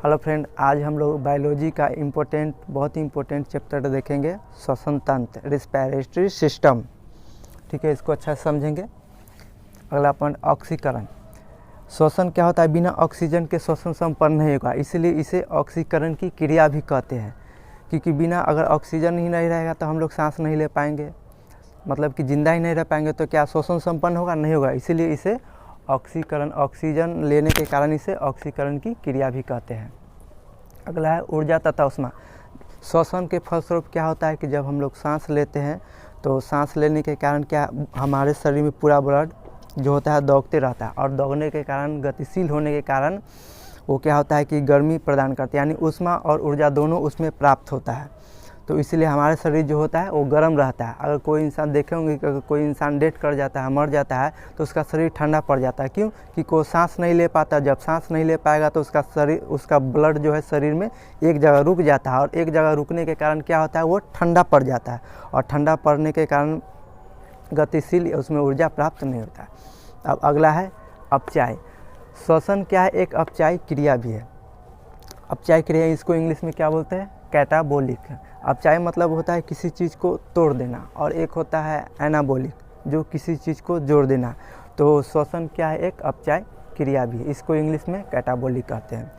Hello friend, आज हम लोग बायोलॉजी का बहुत ही इम्पोर्टेंट चैप्टर देखेंगे, श्वसन तंत्र, रिस्पिरेटरी सिस्टम। ठीक है, इसको अच्छा से समझेंगे। अगला पॉइंट, ऑक्सीकरण। श्वसन क्या होता है? बिना ऑक्सीजन के श्वसन संपन्न नहीं होगा, इसलिए इसे ऑक्सीकरण की क्रिया भी कहते हैं। क्योंकि बिना अगर ऑक्सीजन ही नहीं रहेगा तो हम लोग सांस नहीं ले पाएंगे, मतलब कि जिंदा ही नहीं रह पाएंगे, तो क्या श्वसन संपन्न होगा? नहीं होगा। इसीलिए इसे ऑक्सीकरण लेने के कारण इसे ऑक्सीकरण की क्रिया भी कहते हैं। अगला है ऊर्जा तथा ऊष्मा। श्वसन के फलस्वरूप क्या होता है कि जब हम लोग सांस लेते हैं तो सांस लेने के कारण क्या हमारे शरीर में पूरा ब्लड जो होता है दौड़ते रहता है, और दौड़ने के कारण, गतिशील होने के कारण वो क्या होता है कि गर्मी प्रदान करते हैं, यानी ऊष्मा और ऊर्जा दोनों उसमें प्राप्त होता है। तो इसलिए हमारे शरीर जो होता है वो गर्म रहता है। अगर कोई इंसान देखे होंगे कि अगर कोई इंसान डेथ कर जाता है, मर जाता है, तो उसका शरीर ठंडा पड़ जाता है। क्यों? कि कोई सांस नहीं ले पाता। जब सांस नहीं ले पाएगा तो उसका ब्लड जो है शरीर में एक जगह रुक जाता है, और एक जगह रुकने के कारण क्या होता है, वो ठंडा पड़ जाता है, और ठंडा पड़ने के कारण गतिशील उसमें ऊर्जा प्राप्त नहीं होता है। अब अगला है अपचाय। श्वसन क्या है? एक अपचायी क्रिया भी है। अपचायी क्रिया, इसको इंग्लिश में क्या बोलते हैं? कैटाबोलिक। अपचाय मतलब होता है किसी चीज़ को तोड़ देना, और एक होता है एनाबोलिक, जो किसी चीज़ को जोड़ देना। तो श्वसन क्या है? एक अपचाय क्रिया भी है, इसको इंग्लिश में कैटाबोलिक कहते हैं।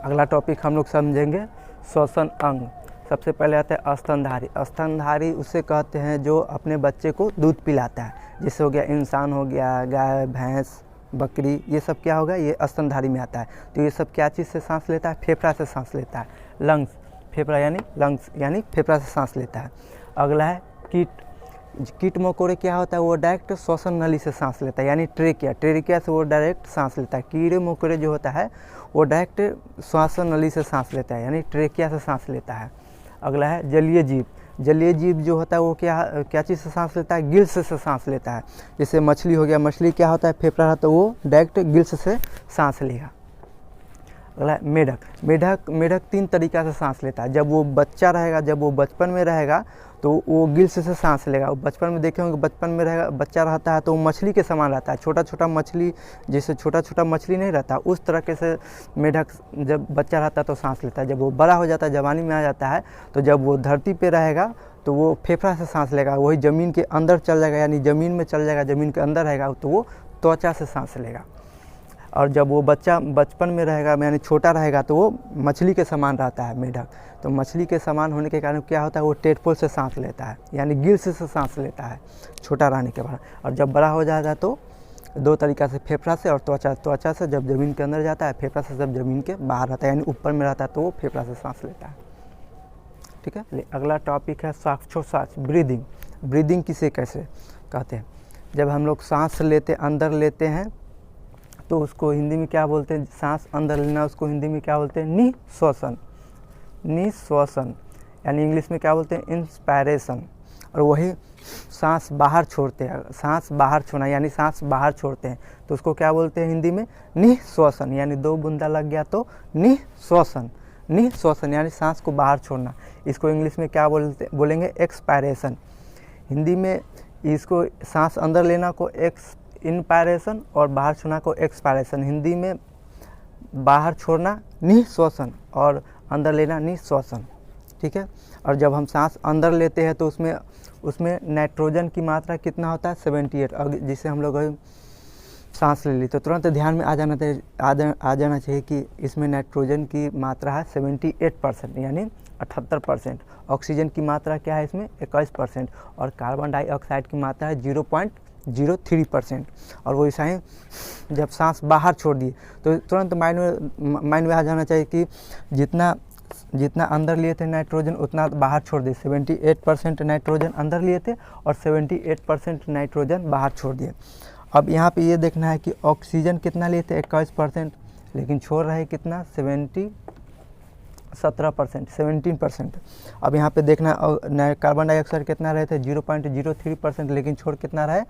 अगला टॉपिक हम लोग समझेंगे श्वसन अंग। सबसे पहले आता है स्तनधारी। स्तनधारी उसे कहते हैं जो अपने बच्चे को दूध पिलाता है, जैसे हो गया इंसान, हो गया गाय, भैंस, बकरी, ये सब क्या होगा? ये स्तनधारी में आता है। तो ये सब क्या चीज़ से सांस लेता है? फेफड़ा से सांस लेता है। लंग्स, फेफड़ा यानी लंग्स यानी फेफड़ा से सांस लेता है। अगला है कीट मकोड़े क्या होता है? वो डायरेक्ट श्वसन नली से सांस लेता है, यानी ट्रेकिया से वो डायरेक्ट सांस लेता है। कीड़े मकोड़े जो होता है वो डायरेक्ट श्वसन नली से सांस लेता है, यानी ट्रेकिया से सांस लेता है। अगला है जलीय जीव। जलीय जीव जो होता है वो क्या चीज़ से सांस लेता है? गिल्स से सांस लेता है। जैसे मछली हो गया, मछली क्या होता है? फेफड़ा है, तो वो डायरेक्ट गिल्स से सांस लेगा। अगला है मेढक 3 तरीक़ा से सांस लेता है। जब वो बच्चा रहेगा, जब वो बचपन में रहेगा तो वो गिल्स से सांस लेगा। वो बचपन में देखे होंगे, बचपन में रहेगा, बच्चा रहता है तो वो मछली के समान रहता है, छोटा मछली, जैसे छोटा मछली नहीं रहता, उस तरह से मेढक जब बच्चा रहता है तो सांस लेता है। जब वो बड़ा हो जाता है, जवानी में आ जाता है, तो जब वो धरती पे रहेगा तो वो फेफड़ा से सांस लेगा, वही ज़मीन के अंदर चल जाएगा, यानी ज़मीन में चल जाएगा, ज़मीन के अंदर रहेगा तो वो त्वचा से सांस लेगा। और जब वो बच्चा बचपन में रहेगा, यानी छोटा रहेगा, तो वो मछली के समान रहता है मेढक। तो मछली के समान होने के कारण क्या होता है? वो टेडपोल से सांस लेता है, यानी गिल्स से सांस लेता है छोटा रहने के बाद। और जब बड़ा हो जाएगा तो 2 तरीक़ा से, फेफड़ा से और त्वचा से जब ज़मीन के अंदर जाता है, फेफड़ा से जब ज़मीन के बाहर रहता है, यानी ऊपर में रहता है, तो वो फेफड़ा से सांस लेता है। ठीक है। अगला टॉपिक है श्वासोच्छ्वास, ब्रीदिंग। ब्रीदिंग किसे कैसे कहते हैं? जब हम लोग सांस अंदर लेते हैं तो उसको हिंदी में क्या बोलते हैं? सांस अंदर लेना, उसको हिंदी में क्या बोलते हैं? निश्वासन, यानी इंग्लिश में क्या बोलते हैं? इंस्पायरेशन। और वही सांस बाहर छोड़ते हैं, सांस बाहर छोड़ना, यानी सांस बाहर छोड़ते हैं, तो उसको क्या बोलते हैं हिंदी में? निश्वासन, यानी 2 बूंदा लग गया तो निश्वासन, यानी सांस को बाहर छोड़ना। इसको इंग्लिश में क्या बोलेंगे? एक्सपायरेशन। हिंदी में इसको सांस अंदर लेना को इनपायरेशन और बाहर छोड़ना को एक्सपायरेशन। हिंदी में बाहर छोड़ना निश्वासन और अंदर लेना निश्वासन। ठीक है। और जब हम सांस अंदर लेते हैं तो उसमें नाइट्रोजन की मात्रा कितना होता है? 78। और जिसे हम लोग सांस ले ली तो तुरंत ध्यान में आ जाना चाहिए कि इसमें नाइट्रोजन की मात्रा है 78%, यानी 78%। ऑक्सीजन की मात्रा क्या है इसमें? 21%। और कार्बन डाइऑक्साइड की मात्रा है 0.03%। और वो ऐसा ही जब सांस बाहर छोड़ दिए तो तुरंत माइंड में आ जाना चाहिए कि जितना अंदर लिए थे नाइट्रोजन उतना बाहर छोड़ दिए। 78% नाइट्रोजन अंदर लिए थे और 78% नाइट्रोजन बाहर छोड़ दिए। अब यहाँ पे ये देखना है कि ऑक्सीजन कितना लिए थे? 21%, लेकिन छोड़ रहे कितना? 17%। अब यहाँ पे देखना कार्बन डाइऑक्साइड कितना रहे थे? 0.03%, लेकिन छोड़ कितना रहे?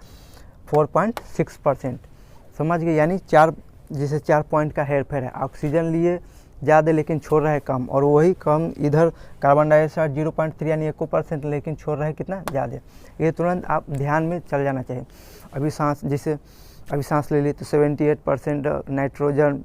4.6%। समझ गए? यानी 4 पॉइंट का हेर फेर है। ऑक्सीजन लिए ज़्यादा लेकिन छोड़ रहे कम, और वही कम इधर कार्बन डाइऑक्साइड 0.3 यानी 1%, लेकिन छोड़ रहे कितना? ज़्यादा। ये तुरंत आप ध्यान में चल जाना चाहिए। अभी सांस ले ली तो 78% नाइट्रोजन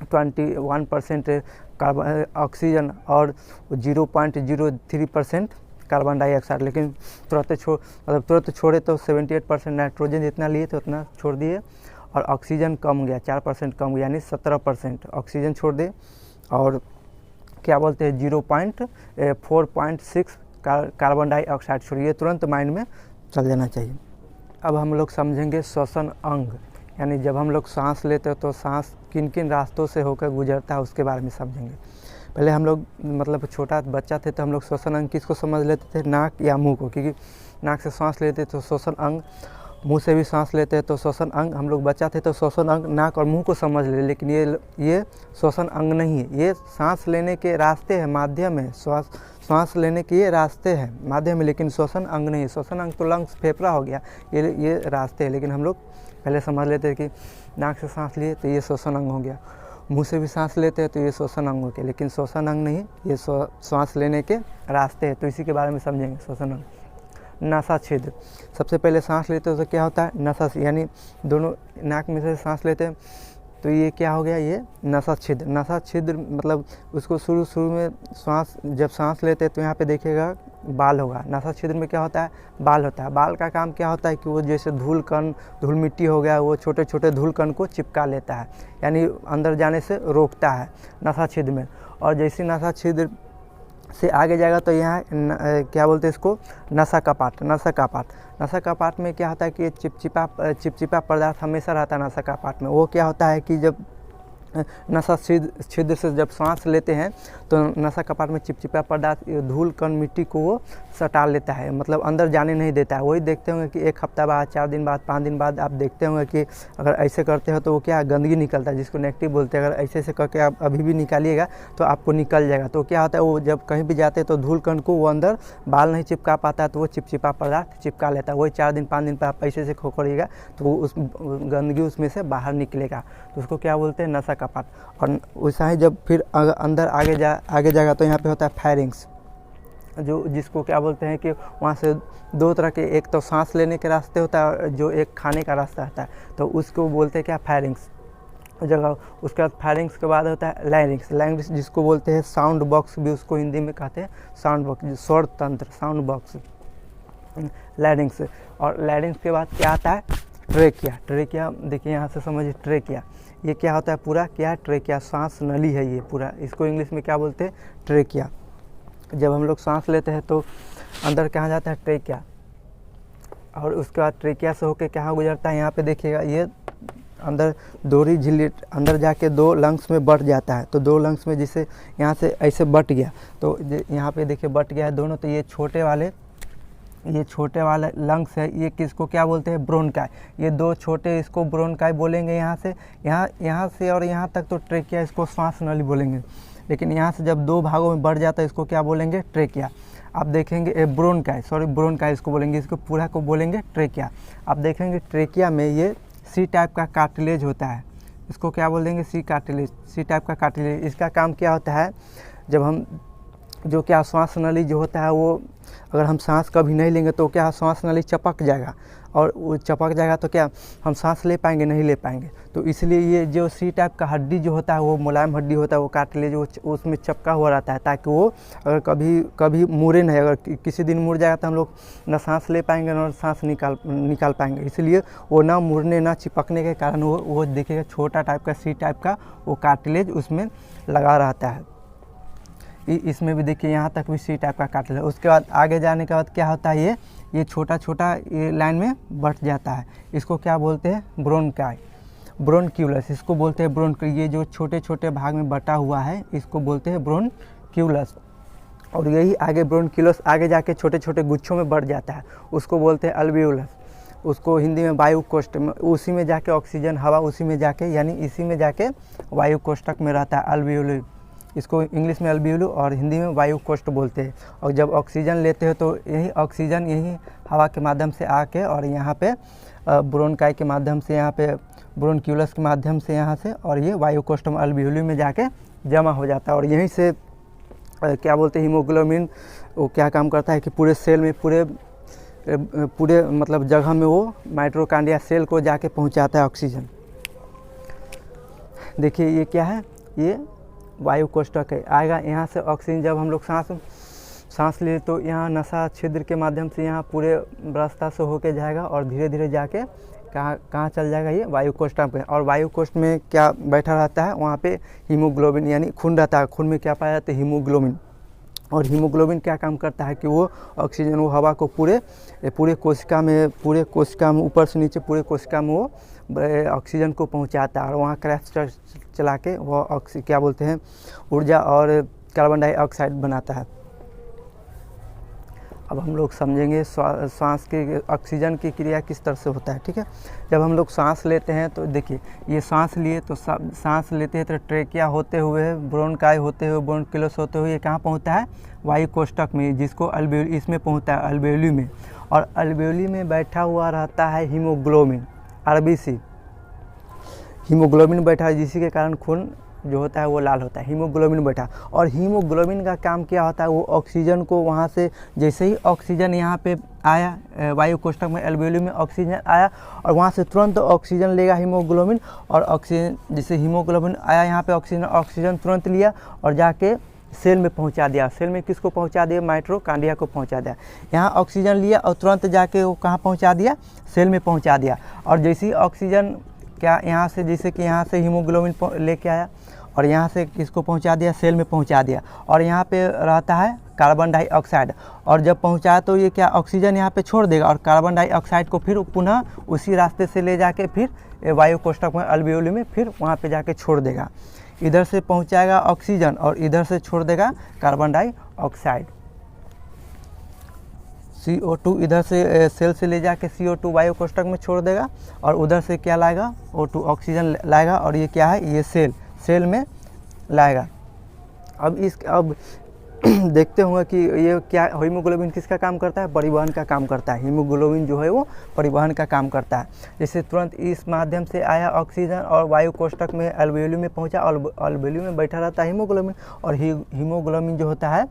21% कार्बन ऑक्सीजन और 0.03% कार्बन डाइऑक्साइड। लेकिन तुरंत छोड़े तो 78% नाइट्रोजन जितना लिए थे उतना छोड़ दिए, और ऑक्सीजन कम गया, 4% कम गया, यानी 17% ऑक्सीजन छोड़ दे, और क्या बोलते हैं 4.6 कार्बन डाइऑक्साइड छोड़िए। तुरंत माइंड में चल जाना चाहिए। अब हम लोग समझेंगे श्वसन अंग, यानी जब हम लोग सांस लेते हैं तो सांस किन किन रास्तों से होकर गुजरता है उसके बारे में समझेंगे। पहले हम लोग मतलब छोटा बच्चा थे तो हम लोग श्वसन अंग किसको समझ लेते थे, नाक या मुंह को, क्योंकि नाक से सांस लेते तो श्वसन अंग, मुंह से भी सांस लेते हैं तो श्वसन अंग। हम लोग बच्चा थे तो श्वसन अंग नाक और मुंह को समझ ले, लेकिन ये श्वसन अंग नहीं है, ये सांस लेने के रास्ते हैं, माध्यम है। सांस लेने के ये रास्ते हैं, माध्यम है, लेकिन श्वसन अंग नहीं है। श्वसन अंग तो लंग्स, फेफड़ा हो गया, ये रास्ते हैं। लेकिन हम लोग पहले समझ लेते हैं कि नाक से सांस लिए तो ये श्वसन अंग हो गया, मुंह से भी सांस लेते हैं तो ये श्वसन अंग हो गया, लेकिन श्वसन अंग नहीं, ये सांस लेने के रास्ते हैं। तो इसी के बारे में समझेंगे। श्वसन अंग, नासा छिद्र, सबसे पहले सांस लेते हो तो क्या होता है, नसा, यानी दोनों नाक में से सांस लेते हैं तो ये क्या हो गया, ये नसा छिद्र। नसा छिद्र मतलब उसको शुरू में जब सांस लेते हैं तो यहाँ पे देखिएगा बाल होगा। नसा छिद्र में क्या होता है, बाल होता है। बाल का काम क्या होता है कि वो जैसे धूल मिट्टी हो गया, वो छोटे छोटे धूल कण को चिपका लेता है, यानी अंदर जाने से रोकता है नसा छिद्र में। और जैसे नसा छिद्र से आगे जाएगा तो यहाँ क्या बोलते हैं इसको, नसा कपाट। नसा कपाट में क्या होता है कि चिपचिपा पदार्थ हमेशा रहता है नसा कपाट में। वो क्या होता है कि जब नसा छिद्र से जब सांस लेते हैं तो नसा कपाट में चिपचिपा पदार्थ, धूल कण, मिट्टी को वो सटा लेता है, मतलब अंदर जाने नहीं देता है। वही देखते होंगे कि 1 हफ्ता बाद, 4 दिन बाद, 5 दिन बाद आप देखते होंगे कि अगर ऐसे करते हो तो वो क्या गंदगी निकलता है, जिसको नेगेटिव बोलते हैं। अगर ऐसे करके आप अभी भी निकालिएगा तो आपको निकल जाएगा। तो क्या होता है, वो जब कहीं भी जाते हैं तो धूल कण को वो अंदर बाल नहीं चिपका पाता है, तो वो चिपचिपा पदार्थ चिपका लेता है। वही 4 दिन 5 दिन पर आप ऐसे से खोखोड़िएगा तो उस गंदगी उसमें से बाहर निकलेगा, तो उसको क्या बोलते हैं, नसा कपाट। और वैसा ही जब फिर अंदर आगे जाएगा तो यहाँ पे होता है फेरिंग्स, जिसको क्या बोलते हैं कि वहाँ से 2 तरह के, एक तो सांस लेने के रास्ते होता है, जो एक खाने का रास्ता होता है, तो उसको बोलते हैं क्या, फेरिंग्स जगह। उसके बाद फेरिंग्स के बाद होता है लैरिंग्स, जिसको बोलते हैं साउंड बॉक्स भी, उसको हिंदी में कहते हैं साउंड बॉक्स, स्वर तंत्र, साउंड बॉक्स, लैरिंग्स। और लैरिंग्स के बाद क्या आता है, ट्रेकिया। देखिए यहाँ से समझिए, ट्रेकिया ये क्या होता है, पूरा क्या है, ट्रेकिया, सांस नली है ये पूरा, इसको इंग्लिश में क्या बोलते हैं, ट्रेकिया। जब हम लोग सांस लेते हैं तो अंदर कहाँ जाता है, ट्रेकिया, और उसके बाद ट्रेकिया से होके कहाँ गुजरता है, यहाँ पे देखिएगा, ये अंदर दोहरी झिल्ली अंदर जाके 2 लंग्स में बट जाता है। तो 2 लंग्स में जिसे यहाँ से ऐसे बट गया, तो यहाँ पे देखिए बट गया है दोनों। तो ये छोटे वाले लंग्स है, ये किसको क्या बोलते हैं, ब्रोनकाई। ये 2 छोटे, इसको ब्रोनकाई बोलेंगे। यहाँ से और यहाँ तक तो ट्रेकिया, इसको श्वास नली बोलेंगे। लेकिन यहाँ से जब 2 भागों में बढ़ जाता है इसको क्या बोलेंगे, ट्रेकिया। आप देखेंगे ब्रोनकाई इसको बोलेंगे, इसको पूरा को बोलेंगे ट्रेकिया। आप देखेंगे ट्रेकिया में ये सी टाइप का कार्टिलेज होता है, इसको क्या बोलेंगे, सी टाइप का कार्टिलेज। इसका काम क्या होता है, जब हम जो क्या श्वास नली जो होता है वो, अगर हम सांस कभी नहीं लेंगे तो क्या श्वास नली चपक जाएगा, और वो चपक जाएगा तो क्या हम सांस ले पाएंगे, नहीं ले पाएंगे। तो इसलिए ये जो सी टाइप का हड्डी जो होता है वो मुलायम हड्डी होता है, वो कार्टिलेज उसमें चपका हुआ रहता है, ताकि वो अगर कभी मुड़े नहीं। अगर किसी दिन मुड़ जाएगा तो हम लोग ना सांस ले पाएंगे ना सांस निकाल पाएंगे। इसलिए वो ना मुड़ने ना चिपकने के कारण वो देखिएगा छोटा टाइप का सी टाइप का वो कार्टिलेज उसमें लगा रहता है। इसमें भी देखिए यहाँ तक भी सी टाइप का कार्टिलेज। उसके बाद आगे जाने के बाद क्या होता है, ये छोटा ये लाइन में बढ़ जाता है। इसको क्या बोलते हैं, ब्रोनक्यूलस, इसको बोलते हैं ये जो छोटे छोटे भाग में बटा हुआ है इसको बोलते हैं ब्रोनक्यूलस। और यही आगे ब्रोनक्यूलस आगे जाके छोटे छोटे गुच्छों में बढ़ जाता है, उसको बोलते हैं अल्वियोलस। उसको हिंदी में वायु कोष्ठक, उसी में जाके ऑक्सीजन हवा उसी में जाके, यानी इसी में जाके वायु कोष्ठक में रहता है, अल्वियोली। इसको इंग्लिश में अल्वियोली और हिंदी में वायु कोष्ठ बोलते हैं। और जब ऑक्सीजन लेते हो तो यही ऑक्सीजन यही हवा के माध्यम से आके और यहाँ पे ब्रोनकाई के माध्यम से, यहाँ पे ब्रोनक्यूलस के माध्यम से यहाँ से, और ये वायु कोष्ठ में अल्वियोली में जाके जमा हो जाता है। और यहीं से क्या बोलते हैं, हीमोग्लोबिन वो क्या काम करता है कि पूरे सेल में पूरे मतलब जगह में वो माइटोकॉन्ड्रिया सेल को जाके पहुँचाता है ऑक्सीजन। देखिए ये क्या है, ये वायु कोष्ठक है। आएगा यहाँ से ऑक्सीजन, जब हम लोग सांस ले तो यहाँ नसा छिद्र के माध्यम से यहाँ पूरे रास्ता से होके जाएगा और धीरे धीरे जाके कहाँ चल जाएगा, ये वायु कोष्ठक में। और वायु कोष्ठ में क्या बैठा रहता है, वहाँ पे हीमोग्लोबिन यानी खून रहता है। खून में क्या पाया जाता है, हीमोग्लोबिन। और हीमोग्लोबिन क्या काम करता है कि वो ऑक्सीजन, वो हवा को पूरे कोशिका में ऊपर से नीचे पूरे कोशिका में वो ऑक्सीजन को पहुंचाता है। और वहाँ क्रैफ्ट चला के वो क्या बोलते हैं, ऊर्जा और कार्बन डाइऑक्साइड बनाता है। अब हम लोग समझेंगे सांस के ऑक्सीजन की क्रिया किस तरह से होता है। ठीक है, जब हम लोग सांस लेते हैं तो देखिए ये सांस लिए तो सांस लेते हैं तो ट्रेकिया होते हुए, ब्रोंकाई होते हुए, ब्रोंकिलस होते हुए ये कहाँ पहुँचता है, वायु कोष्ठक में, जिसको अल्वेओली, इसमें पहुँचता है अल्वेओली में। और अल्वेओली में बैठा हुआ रहता है हीमोग्लोबिन, आरबीसी। हीमोग्लोबिन बैठा है जिसी के कारण खून जो होता है वो लाल होता है, हीमोग्लोबिन बैठा। और हीमोग्लोबिन का काम क्या होता है, वो ऑक्सीजन को वहाँ से, जैसे ही ऑक्सीजन यहाँ पे आया वायु कोष्ठक में, अल्वेओली में ऑक्सीजन आया और वहाँ से तुरंत ऑक्सीजन लेगा हीमोग्लोबिन। और ऑक्सीजन, जैसे हीमोग्लोबिन आया यहाँ पे, ऑक्सीजन तुरंत लिया और जाके सेल में पहुंचा दिया। सेल में किसको पहुंचा दिया, माइटोकॉन्ड्रिया को पहुंचा दिया। यहाँ ऑक्सीजन लिया और तुरंत जाके वो कहाँ पहुंचा दिया, सेल में पहुंचा दिया। और जैसे ही ऑक्सीजन क्या यहाँ से, जैसे कि यहाँ से हीमोग्लोबिन लेके आया और यहाँ से किसको पहुँचा दिया, सेल में पहुँचा दिया। और यहाँ पे रहता है कार्बन डाइऑक्साइड। और जब पहुँचाया तो ये क्या, ऑक्सीजन यहाँ पे छोड़ देगा और कार्बन डाइऑक्साइड को फिर पुनः उसी रास्ते से ले जाके फिर वायु कोष्ठक में, अल्वेओली में, फिर वहाँ पे जाके छोड़ देगा। इधर से पहुँचाएगा ऑक्सीजन और इधर से छोड़ देगा कार्बन डाइऑक्साइड। CO2 इधर से सेल से ले जाके CO2 वायु कोष्ठक में छोड़ देगा और उधर से क्या लाएगा, O2 ऑक्सीजन लाएगा। और ये क्या है, ये सेल में लाएगा। अब देखते होंगे कि ये क्या, हीमोग्लोबिन किसका काम करता है, परिवहन का काम करता है। हीमोग्लोबिन जो है वो परिवहन का काम करता है। जैसे तुरंत इस माध्यम से आया ऑक्सीजन और वायु कोष्ठक में, अल्वेओली में पहुंचा और अल्वेओली में बैठा रहता है हीमोग्लोबिन। और हीमोग्लोबिन जो होता है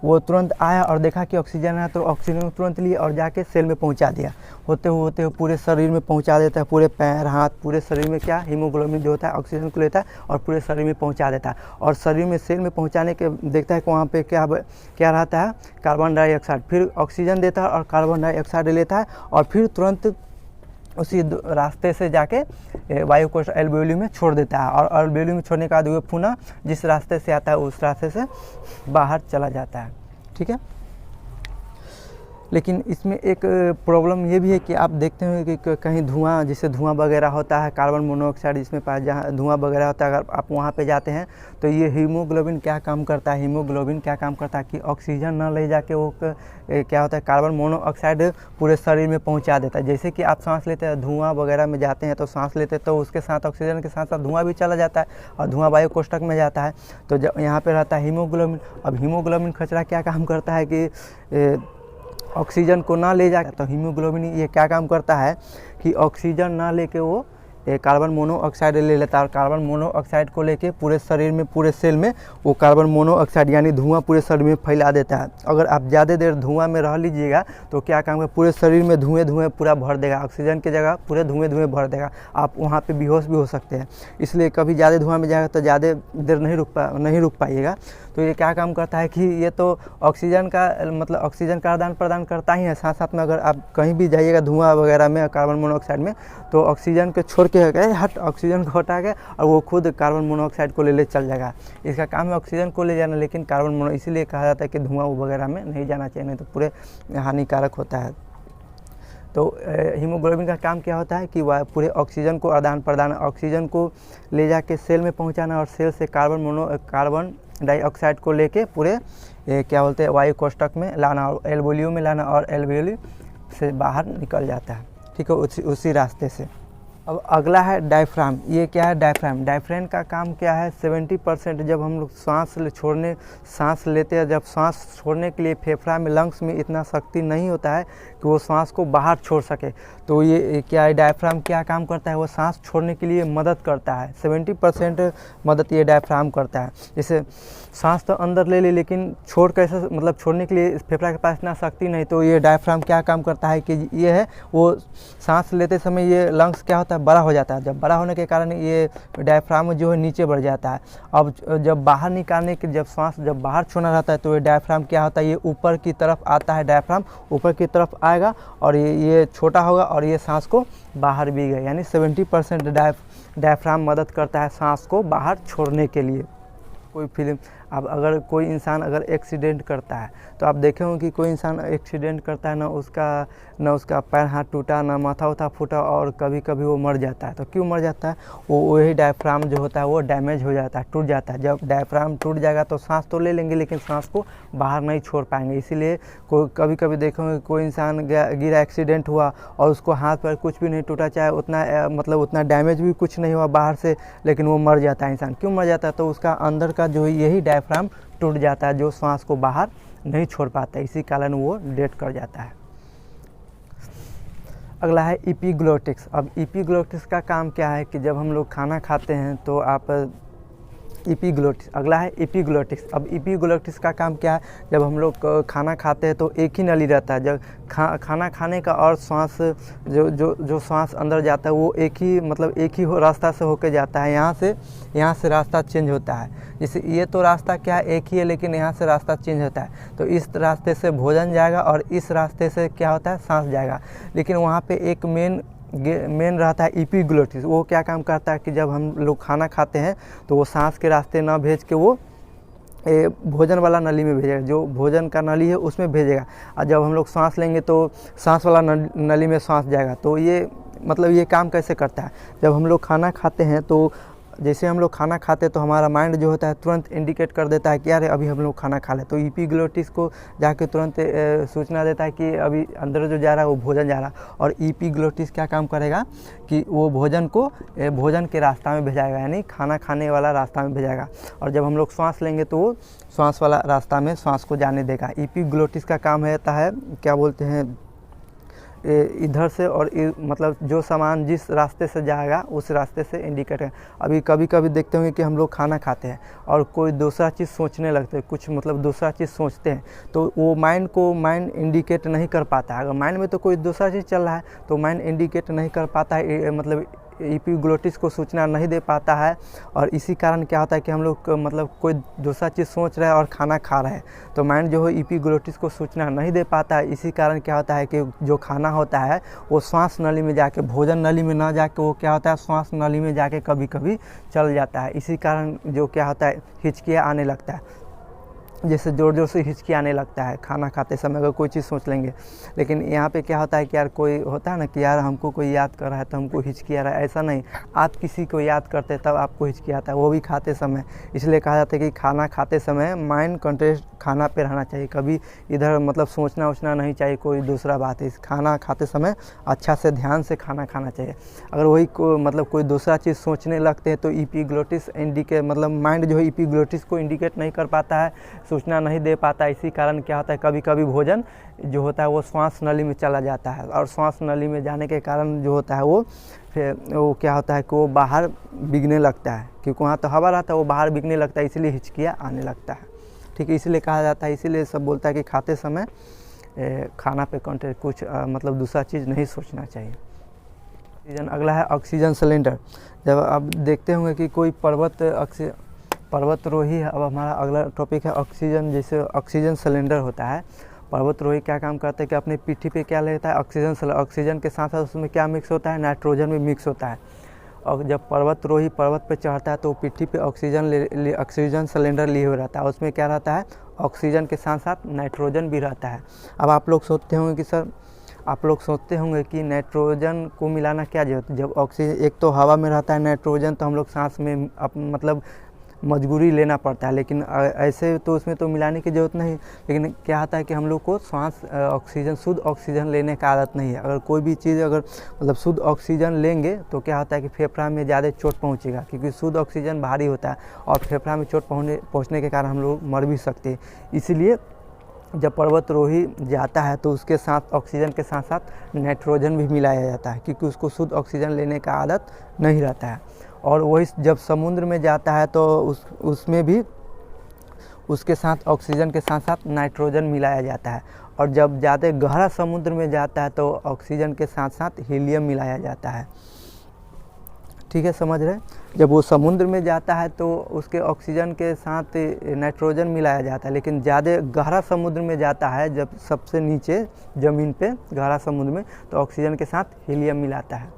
वो तुरंत आया और देखा कि ऑक्सीजन है तो ऑक्सीजन तुरंत लिए और जाके सेल में पहुँचा दिया। होते हुए पूरे शरीर में पहुँचा देता है, पूरे पैर, हाथ, पूरे शरीर में क्या, हीमोग्लोबिन जो होता है ऑक्सीजन को लेता है और पूरे शरीर में पहुँचा देता है। और शरीर में, सेल में पहुँचाने के देखता है कि वहाँ पे क्या रहता है, कार्बन डाइऑक्साइड। फिर ऑक्सीजन देता है और कार्बन डाइऑक्साइड लेता है और फिर तुरंत उसी रास्ते से जाके वायु कोष्ठक अल्वेओली में छोड़ देता है। और अल्वेओली में छोड़ने के बाद वो पुनः जिस रास्ते से आता है उस रास्ते से बाहर चला जाता है। ठीक है, लेकिन इसमें एक प्रॉब्लम ये भी है कि आप देखते हैं कि कहीं धुआं, जैसे धुआं वगैरह होता है, कार्बन मोनोऑक्साइड जिसमें जहाँ धुआं वगैरह होता है, अगर आप वहाँ पे जाते हैं तो ये हीमोग्लोबिन क्या काम करता है, हीमोग्लोबिन क्या काम करता है कि ऑक्सीजन ना ले जाके वो क्या होता है, कार्बन मोनोऑक्साइड पूरे शरीर में पहुँचा देता है। जैसे कि आप सांस लेते हैं, धुआं वगैरह में जाते हैं तो सांस लेते हैं तो उसके साथ ऑक्सीजन के साथ साथ धुआं भी चला जाता है और धुआं वायु कोष्ठक में जाता है। तो जब यहाँ पर रहता है हीमोग्लोबिन। अब हीमोग्लोबिन कचरा क्या काम करता है कि ऑक्सीजन को ना ले जाके, तो हीमोग्लोबिन ये क्या काम करता है कि ऑक्सीजन ना लेके वो कार्बन मोनोऑक्साइड ले लेता है। और कार्बन मोनोऑक्साइड को लेके पूरे शरीर में, पूरे सेल में वो कार्बन मोनोऑक्साइड यानी धुआं पूरे शरीर में फैला देता है। अगर आप ज़्यादा देर धुआं में रह लीजिएगा तो क्या काम है, पूरे शरीर में धुएँ पूरा भर देगा, ऑक्सीजन की जगह पूरे धुएँ भर देगा। आप वहाँ पे बेहोश भी हो सकते हैं। इसलिए कभी ज़्यादा धुआं में जाएगा तो ज़्यादा देर नहीं रुक पाइएगा। तो ये क्या काम करता है कि ये तो ऑक्सीजन का, मतलब ऑक्सीजन का आदान प्रदान करता ही है, साथ साथ में अगर आप कहीं भी जाइएगा धुआं वगैरह में, कार्बन मोनोऑक्साइड में, तो ऑक्सीजन को छोड़ के हट ऑक्सीजन को हटा के और वो खुद कार्बन मोनोऑक्साइड को ले चल जाएगा। इसका काम है ऑक्सीजन को ले जाना, लेकिन कार्बन मोनो, इसीलिए कहा जाता है कि धुआं वगैरह में नहीं जाना चाहिए, नहीं तो पूरे हानिकारक होता है। तो हीमोग्लोबिन का काम क्या होता है कि वह पूरे ऑक्सीजन को आदान प्रदान, ऑक्सीजन को ले जाके सेल में पहुंचाना और सेल से कार्बन डाइऑक्साइड को लेके पूरे क्या बोलते हैं, वायु कोष्ठक में लाना और एल्वेओली में लाना और एल्वेओली से बाहर निकल जाता है। ठीक है, उसी रास्ते से। अब अगला है डायफ्राम। ये क्या है, डायफ्राम का काम क्या है, 70% जब हम लोग सांस लेते हैं, जब सांस छोड़ने के लिए फेफड़ा में, लंग्स में इतना शक्ति नहीं होता है कि वो सांस को बाहर छोड़ सके, तो ये क्या है, डायफ्राम क्या काम करता है, वो सांस छोड़ने के लिए मदद करता है। 70% मदद ये डायफ्राम करता है। जैसे सांस तो अंदर ले लेकिन छोड़ कैसे, मतलब छोड़ने के लिए फेफड़ा के पास इतना शक्ति नहीं, तो ये डायफ्राम क्या काम करता है कि ये है, वो सांस लेते समय ये लंग्स क्या होता है, होता है, बड़ा हो जाता है। जब बड़ा होने के कारण ये डायफ्राम जो है नीचे बढ़ जाता है। अब जब बाहर निकालने के जब सांस जब बाहर छोड़ना रहता है तो ये डायफ्राम क्या होता है, ये ऊपर की तरफ आता है, डायफ्राम ऊपर की तरफ आएगा और ये छोटा होगा और ये सांस को बाहर भी गए, यानी 70% डायफ्राम मदद करता है सांस को बाहर छोड़ने के लिए। कोई फिल्म अब अगर कोई इंसान अगर एक्सीडेंट करता है तो आप देखे होंगे कि कोई इंसान एक्सीडेंट करता है, ना उसका पैर हाथ टूटा, ना माथा उथा फूटा और कभी कभी वो मर जाता है। तो क्यों मर जाता है, वो वही डायफ्राम जो होता है वो डैमेज हो जाता है, टूट जाता है। जब डायफ्राम टूट जाएगा तो सांस तो ले लेंगे लेकिन सांस को बाहर नहीं छोड़ पाएंगे। इसीलिए कभी कभी देखेंगे कोई इंसान गिरा, एक्सीडेंट हुआ और उसको हाथ पैर कुछ भी नहीं टूटा, चाहे उतना मतलब उतना डैमेज भी कुछ नहीं हुआ बाहर से, लेकिन वो मर जाता है इंसान। क्यों मर जाता है, तो उसका अंदर का जो यही डायफ्राम टूट जाता है जो सांस को बाहर नहीं छोड़ पाता है, इसी कारण वो डेथ कर जाता है। अगला है एपिग्लोटिक्स। अब एपिग्लोटिक्स का काम क्या है कि जब हम लोग खाना खाते हैं तो आप एपिग्लोटिक्स, अगला है एपिग्लोटिक्स। अब एपिग्लोटिक्स का काम क्या है, जब हम लोग खाना खाते हैं तो एक ही नली रहता है। जब खाना खाने का और सांस जो सांस अंदर जाता है वो एक ही रास्ता से होके जाता है। यहाँ से रास्ता चेंज होता है। जैसे ये तो रास्ता क्या है, एक ही है, लेकिन यहाँ से रास्ता चेंज होता है। तो इस रास्ते से भोजन जाएगा और इस रास्ते से क्या होता है, सांस जाएगा। लेकिन वहाँ पे एक मेन रहता है एपिग्लोटिस। वो क्या काम करता है कि जब हम लोग खाना खाते हैं तो वो सांस के रास्ते ना भेज के वो भोजन वाला नली में भेजेगा, जो भोजन का नली है उसमें भेजेगा। और जब हम लोग सांस लेंगे तो सांस वाला नली में सांस जाएगा। तो ये काम कैसे करता है, जब हम लोग खाना खाते हैं तो जैसे हम लोग खाना खाते हैं तो हमारा माइंड जो होता है तुरंत इंडिकेट कर देता है कि यार अभी हम लोग खाना खा लें। तो एपिग्लोटिस को जाके तुरंत सूचना देता है कि अभी अंदर जो जा रहा है वो भोजन जा रहा है। और एपिग्लोटिस क्या काम करेगा कि वो भोजन को भोजन के रास्ता में भेजाएगा, यानी खाना खाने वाला रास्ता में भेजाएगा। और जब हम लोग सांस लेंगे तो वो सांस वाला रास्ता में सांस को जाने देगा। एपिग्लोटिस का काम रहता है, क्या बोलते हैं, इधर से और मतलब जो सामान जिस रास्ते से जाएगा उस रास्ते से इंडिकेट है। अभी कभी कभी देखते होंगे कि हम लोग खाना खाते हैं और कोई दूसरा चीज़ सोचने लगते हैं, कुछ मतलब दूसरा चीज़ सोचते हैं, तो वो माइंड इंडिकेट नहीं कर पाता है। अगर माइंड में तो कोई दूसरा चीज़ चल रहा है तो माइंड इंडिकेट नहीं कर पाता है, मतलब एपिग्लोटिस को सूचना नहीं दे पाता है। और इसी कारण क्या होता है कि हम लोग मतलब कोई दूसरा चीज़ सोच रहे हैं और खाना खा रहे हैं तो माइंड जो है एपिग्लोटिस को सूचना नहीं दे पाता है। इसी कारण क्या होता है कि जो खाना होता है वो श्वास नली में जाके, भोजन नली में ना जाके वो क्या होता है, श्वास नली में जाके कभी कभी चल जाता है। इसी कारण जो क्या होता है, हिचकियाँ आने लगता है, जैसे ज़ोर ज़ोर से हिचकी आने लगता है खाना खाते समय अगर कोई चीज़ सोच लेंगे। लेकिन यहाँ पे क्या होता है कि यार कोई होता है ना कि यार हमको कोई याद कर रहा है तो हमको हिचकी आ रहा है, ऐसा नहीं। आप किसी को याद करते तब आपको हिचकी आता है, वो भी खाते समय। इसलिए कहा जाता है कि खाना खाते समय माइंड कंटेस्ट खाना पे रहना चाहिए, कभी इधर मतलब सोचना वोचना नहीं चाहिए कोई दूसरा बात है। खाना खाते समय अच्छा से ध्यान से खाना खाना चाहिए। अगर वही मतलब कोई दूसरा चीज़ सोचने लगते हैं तो एपिग्लोटिस इंडिकेट, मतलब माइंड जो है एपिग्लोटिस को इंडिकेट नहीं कर पाता है, सूचना नहीं दे पाता। इसी कारण क्या होता है, कभी कभी भोजन जो होता है वो श्वास नली में चला जाता है और श्वास नली में जाने के कारण जो होता है वो फिर वो क्या होता है कि वो बाहर बिगने लगता है, क्योंकि वहाँ तो हवा रहता है, वो बाहर बिगने लगता है, इसलिए हिचकियाँ आने लगता है। ठीक है, इसलिए कहा जाता है, इसीलिए सब बोलता है कि खाते समय खाना पे कंटेंट कुछ मतलब दूसरा चीज़ नहीं सोचना चाहिए। ऑक्सीजन, अगला है ऑक्सीजन सिलेंडर। जब आप देखते होंगे कि कोई पर्वतरोही है। अब हमारा अगला टॉपिक है ऑक्सीजन। जैसे ऑक्सीजन सिलेंडर होता है, पर्वतरोही क्या काम करता है कि अपने पीठी पे क्या लेता है, ऑक्सीजन के साथ साथ उसमें क्या मिक्स होता है, नाइट्रोजन भी मिक्स होता है। और जब पर्वतरोही पर्वत पे चढ़ता है तो पीठी पे ऑक्सीजन सिलेंडर लिए हुए रहता है, उसमें क्या रहता है, ऑक्सीजन के साथ साथ नाइट्रोजन भी रहता है। अब आप लोग सोचते होंगे कि सर, आप लोग सोचते होंगे कि नाइट्रोजन को मिलाना क्या जरूरत है, जब ऑक्सीजन एक तो हवा में रहता है नाइट्रोजन, तो हम लोग सांस में मतलब मजबूरी लेना पड़ता है। लेकिन ऐसे तो उसमें तो मिलाने की ज़रूरत नहीं। लेकिन क्या होता है कि हम लोग को ऑक्सीजन, शुद्ध ऑक्सीजन लेने का आदत नहीं है। अगर कोई भी चीज़ अगर मतलब शुद्ध ऑक्सीजन लेंगे तो क्या होता है कि फेफड़ा में ज़्यादा चोट पहुंचेगा, क्योंकि शुद्ध ऑक्सीजन भारी होता है और फेफड़ा में चोट पहुंचने के कारण हम लोग मर भी सकते हैं। इसीलिए जब पर्वतरोही जाता है तो उसके साथ ऑक्सीजन के साथ साथ नाइट्रोजन भी मिलाया जाता है, क्योंकि उसको शुद्ध ऑक्सीजन लेने का आदत नहीं रहता है। और वही जब समुद्र में जाता है तो उसमें भी उसके साथ ऑक्सीजन के साथ साथ नाइट्रोजन मिलाया जाता है। और जब ज़्यादा गहरा समुद्र में जाता है तो ऑक्सीजन के साथ साथ हीलियम मिलाया जाता है। ठीक है, समझ रहे हैं। जब वो समुद्र में जाता है तो उसके ऑक्सीजन के साथ नाइट्रोजन मिलाया जाता है, लेकिन ज़्यादा गहरा समुद्र में जाता है, जब सबसे नीचे ज़मीन पे गहरा समुद्र में, तो ऑक्सीजन के साथ हीलियम मिलाता है।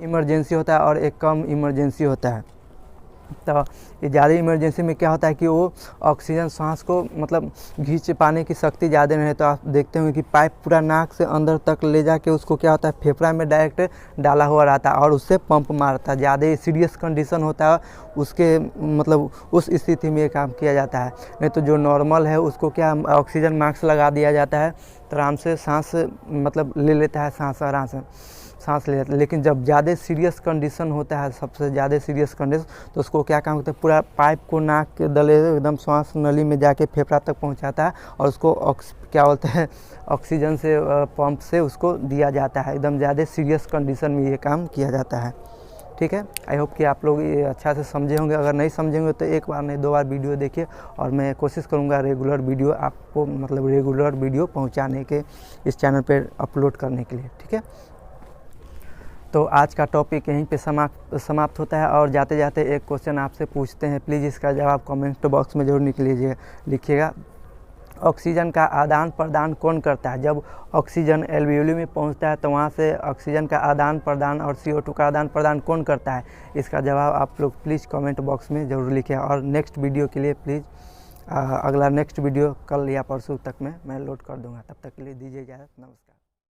इमरजेंसी होता है और एक कम इमरजेंसी होता है। तो ये ज़्यादा इमरजेंसी में क्या होता है कि वो ऑक्सीजन सांस को मतलब खींच पाने की शक्ति ज़्यादा नहीं है, तो आप देखते होंगे कि पाइप पूरा नाक से अंदर तक ले जाके उसको क्या होता है फेफड़ा में डायरेक्ट डाला हुआ रहता है और उससे पंप मारता है। ज़्यादा सीरियस कंडीशन होता है उसके मतलब उस स्थिति में ये काम किया जाता है। नहीं तो जो नॉर्मल है उसको क्या ऑक्सीजन मास्क लगा दिया जाता है तो आराम से सांस मतलब ले लेता है, सांस आराम से सांस ले जाता है। लेकिन जब ज़्यादा सीरियस कंडीशन होता है, सबसे ज़्यादा सीरियस कंडीशन, तो उसको क्या काम होता है पूरा पाइप को नाक के दले एकदम श्वास नली में जाके फेफड़ा तक पहुंचाता है और उसको क्या बोलते हैं ऑक्सीजन से पंप से उसको दिया जाता है। एकदम ज़्यादा सीरियस कंडीशन में ये काम किया जाता है। ठीक है, आई होप कि आप लोग ये अच्छा से समझे होंगे। अगर नहीं समझेंगे तो एक बार नहीं 2 बार वीडियो देखिए और मैं कोशिश करूँगा रेगुलर वीडियो आपको मतलब रेगुलर वीडियो पहुँचाने के इस चैनल पर अपलोड करने के लिए। ठीक है, तो आज का टॉपिक यहीं पे समाप्त होता है। और जाते जाते एक क्वेश्चन आपसे पूछते हैं, प्लीज़ इसका जवाब कमेंट बॉक्स में ज़रूर लिखिएगा। ऑक्सीजन का आदान प्रदान कौन करता है? जब ऑक्सीजन एल्वियोली में पहुंचता है तो वहां से ऑक्सीजन का आदान प्रदान और CO2 का आदान प्रदान कौन करता है? इसका जवाब आप लोग प्लीज़ कमेंट बॉक्स में ज़रूर लिखें। और नेक्स्ट वीडियो के लिए प्लीज़ अगला नेक्स्ट वीडियो कल या परसों तक में मैं लोड कर दूँगा। तब तक के लिए दीजिए इजाज़त, नमस्कार।